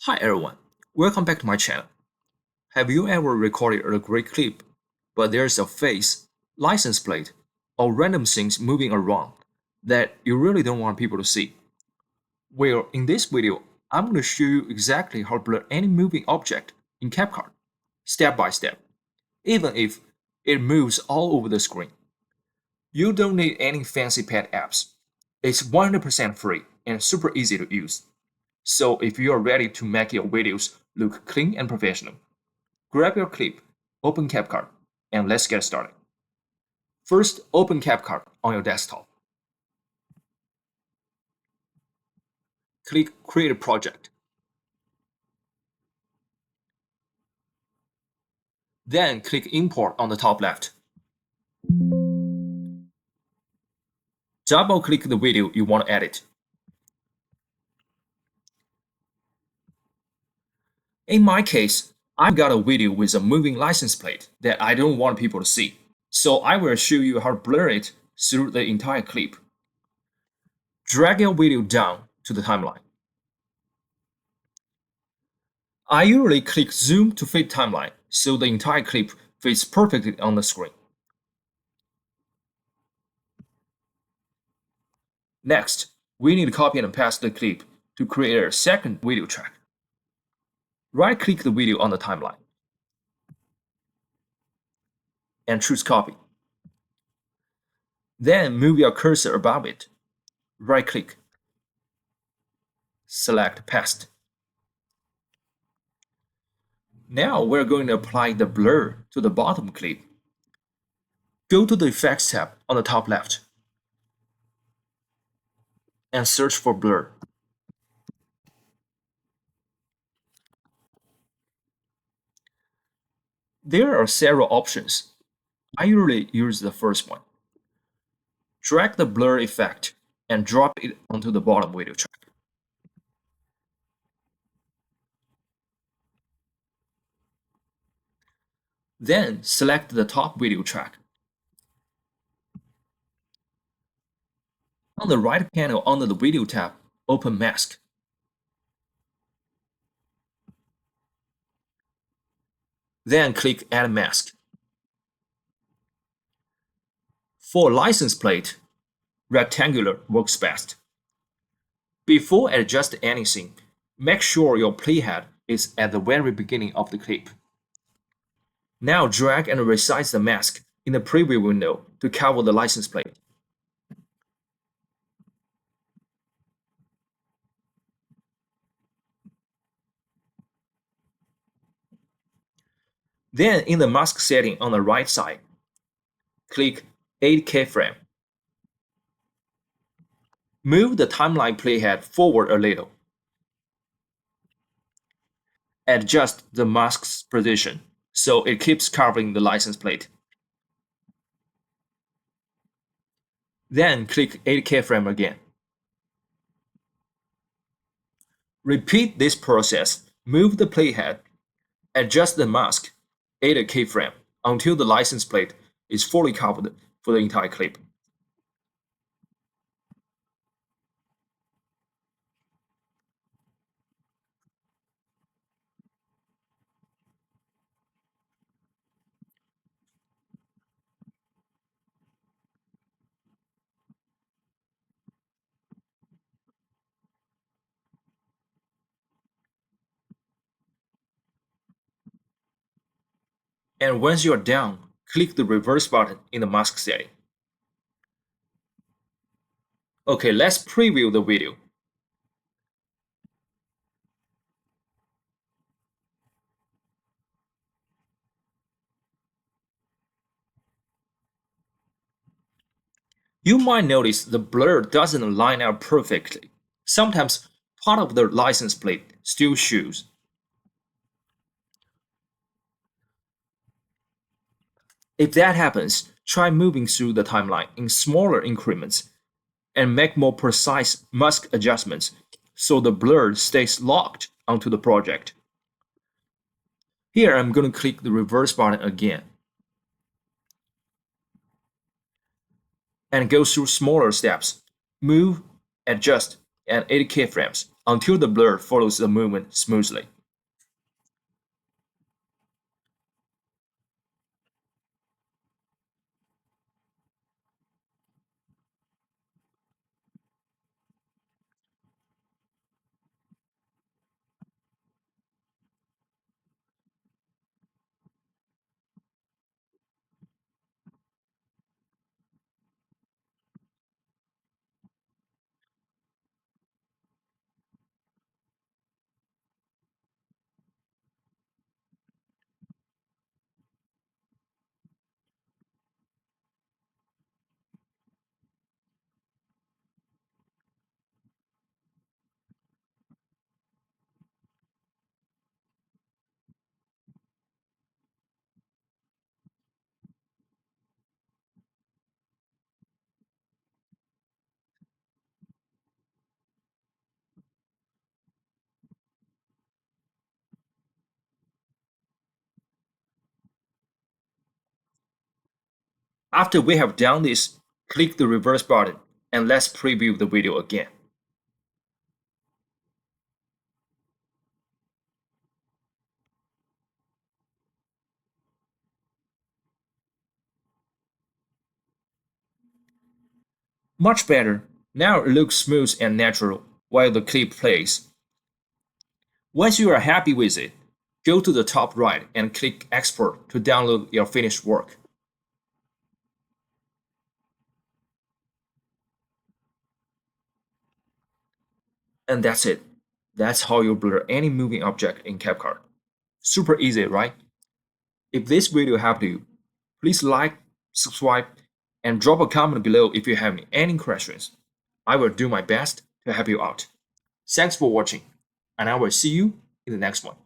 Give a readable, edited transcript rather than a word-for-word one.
Hi everyone, welcome back to my channel. Have you ever recorded a great clip, but there's a face, license plate, or random things moving around that you really don't want people to see? Well, in this video, I'm going to show you exactly how to blur any moving object in CapCut, step by step, even if it moves all over the screen. You don't need any fancy pet apps. It's 100% free and super easy to use. So if you are ready to make your videos look clean and professional, grab your clip, open CapCut, and let's get started. First, open CapCut on your desktop. Click Create a Project. Then click Import on the top left. Double-click the video you want to edit. In my case, I've got a video with a moving license plate that I don't want people to see. So I will show you how to blur it through the entire clip. Drag your video down to the timeline. I usually click Zoom to fit timeline so the entire clip fits perfectly on the screen. Next, we need to copy and paste the clip to create a second video track. Right-click the video on the timeline and choose Copy. Then move your cursor above it. Right-click. Select Paste. Now we're going to apply the blur to the bottom clip. Go to the Effects tab on the top left and search for blur. There are several options. I usually use the first one. Drag the blur effect and drop it onto the bottom video track. Then select the top video track. On the right panel under the Video tab, open Mask. Then click Add Mask. For license plate, rectangular works best. Before adjust anything, make sure your playhead is at the very beginning of the clip. Now drag and resize the mask in the preview window to cover the license plate. Then in the mask setting on the right side, click Add Keyframe. Move the timeline playhead forward a little. Adjust the mask's position so it keeps covering the license plate. Then click Add Keyframe again. Repeat this process. Move the playhead, adjust the mask, add a keyframe until the license plate is fully covered for the entire clip. And once you're done, click the reverse button in the mask setting. Okay, let's preview the video. You might notice the blur doesn't line up perfectly. Sometimes part of the license plate still shows. If that happens, try moving through the timeline in smaller increments and make more precise mask adjustments so the blur stays locked onto the project. Here I'm going to click the reverse button again and go through smaller steps. Move, adjust, and edit keyframes until the blur follows the movement smoothly. After we have done this, click the reverse button and let's preview the video again. Much better. Now it looks smooth and natural while the clip plays. Once you are happy with it, go to the top right and click Export to download your finished work. And that's it. That's how you blur any moving object in CapCut. Super easy, right? If this video helped you, please like, subscribe, and drop a comment below if you have any questions. I will do my best to help you out. Thanks for watching, and I will see you in the next one.